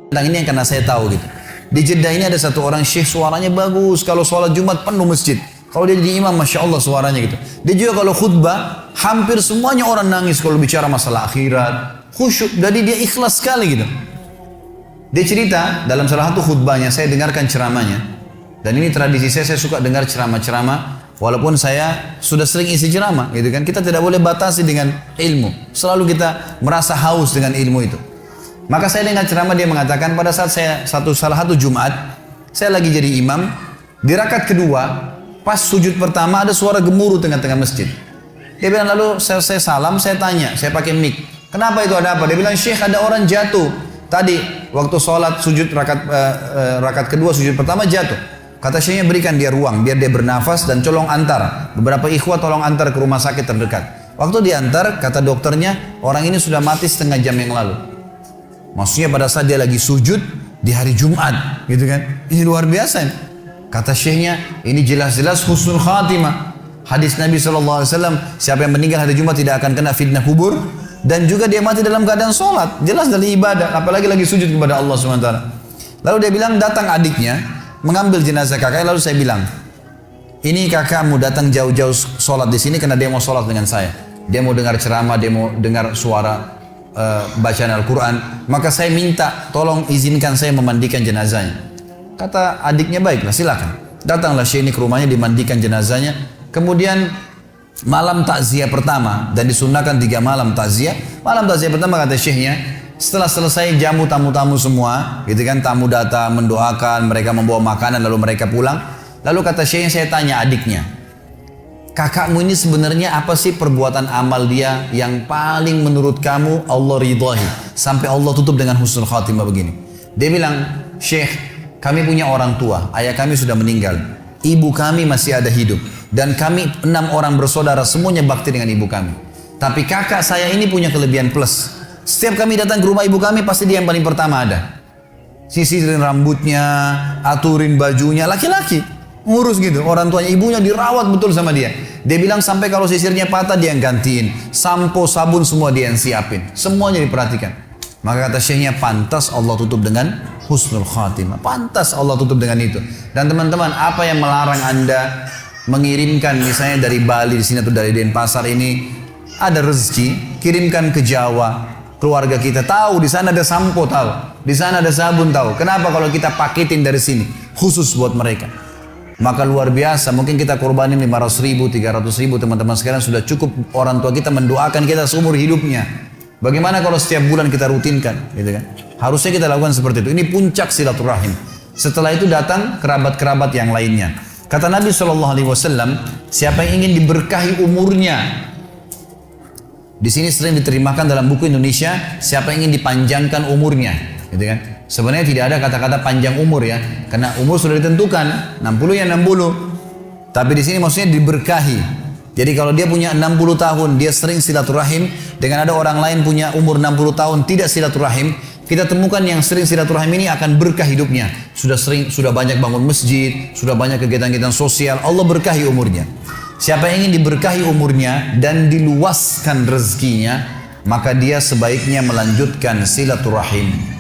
Tentang ini yang karena saya tahu gitu. Di Jeddah ini ada satu orang syekh, suaranya bagus. Kalau sholat Jumat penuh masjid. Kalau dia jadi imam, Masya Allah suaranya gitu. Dia juga kalau khutbah, hampir semuanya orang nangis kalau bicara masalah akhirat. Khusyuk, jadi dia ikhlas sekali gitu. Dia cerita dalam salah satu khutbahnya, saya dengarkan ceramahnya. Dan ini tradisi saya suka dengar ceramah-ceramah. Walaupun saya sudah sering isi ceramah gitu kan. Kita tidak boleh batasi dengan ilmu. Selalu kita merasa haus dengan ilmu itu. Maka saya dengar ceramah, dia mengatakan pada saat saya salah satu Jumat, saya lagi jadi imam, di rakaat kedua, pas sujud pertama ada suara gemuruh tengah-tengah masjid. Dia bilang, lalu saya salam, saya tanya, saya pakai mic, kenapa itu, ada apa? Dia bilang, Syekh, ada orang jatuh tadi waktu sholat sujud rakaat kedua, sujud pertama jatuh. Kata Syekhnya, berikan dia ruang biar dia bernafas dan tolong antar beberapa ikhwah, tolong antar ke rumah sakit terdekat. Waktu diantar, kata dokternya, orang ini sudah mati setengah jam yang lalu. Maksudnya pada saat dia lagi sujud di hari Jumat, gitu kan? Ini luar biasa. Kata Syekhnya, ini jelas-jelas husnul khatimah. Hadis Nabi SAW, siapa yang meninggal hari Jumat tidak akan kena fitnah kubur, dan juga dia mati dalam keadaan sholat. Jelas dari ibadah, apalagi lagi sujud kepada Allah SWT. Lalu dia bilang, datang adiknya mengambil jenazah kakaknya. Lalu saya bilang, ini kakakmu datang jauh-jauh sholat di sini karena dia mau sholat dengan saya. Dia mau dengar ceramah, dia mau dengar suara bacaan Al-Quran, maka saya minta tolong izinkan saya memandikan jenazahnya. Kata adiknya, baiklah silakan. Datanglah Syekh ini ke rumahnya, dimandikan jenazahnya. Kemudian malam takziah pertama, dan disunahkan 3 malam takziah. Malam takziah pertama kata Syekhnya, setelah selesai jamu tamu-tamu semua, gitu kan, tamu datang mendoakan, mereka membawa makanan lalu mereka pulang. Lalu kata Syekhnya, saya tanya adiknya, kakakmu ini sebenarnya apa sih perbuatan amal dia yang paling menurut kamu Allah ridhahi sampai Allah tutup dengan husnul khatimah begini? Dia bilang, Syekh, kami punya orang tua, ayah kami sudah meninggal, ibu kami masih ada hidup, dan kami 6 orang bersaudara semuanya bakti dengan ibu kami. Tapi kakak saya ini punya kelebihan plus. Setiap kami datang ke rumah ibu kami pasti dia yang paling pertama ada. Sisirin rambutnya, aturin bajunya, laki-laki ngurus gitu, orang tuanya, ibunya dirawat betul sama dia. Dia bilang sampai kalau sisirnya patah dia yang gantiin, sampo, sabun semua dia yang siapin, semuanya diperhatikan. Maka kata Syekhnya, pantas Allah tutup dengan husnul khatimah, pantas Allah tutup dengan itu. Dan teman-teman, apa yang melarang anda mengirimkan misalnya dari Bali di sini atau dari Denpasar ini ada rezeki, kirimkan ke Jawa, keluarga kita tahu di sana ada sampo, tahu di sana ada sabun, tahu. Kenapa kalau kita paketin dari sini khusus buat mereka? Maka luar biasa, mungkin kita korbanin 500 ribu, 300 ribu, teman-teman sekalian sudah cukup orang tua kita mendoakan kita seumur hidupnya. Bagaimana kalau setiap bulan kita rutinkan, gitu kan? Harusnya kita lakukan seperti itu. Ini puncak silaturahim. Setelah itu datang kerabat-kerabat yang lainnya. Kata Nabi SAW, siapa yang ingin diberkahi umurnya, di sini sering diterjemahkan dalam buku Indonesia, siapa yang ingin dipanjangkan umurnya, gitu kan? Sebenarnya tidak ada kata-kata panjang umur ya, karena umur sudah ditentukan, 60 ya 60. Tapi di sini maksudnya diberkahi. Jadi kalau dia punya 60 tahun, dia sering silaturahim, dengan ada orang lain punya umur 60 tahun tidak silaturahim, kita temukan yang sering silaturahim ini akan berkah hidupnya. Sudah banyak bangun masjid, sudah banyak kegiatan-kegiatan sosial, Allah berkahi umurnya. Siapa yang ingin diberkahi umurnya dan diluaskan rezekinya, maka dia sebaiknya melanjutkan silaturahim.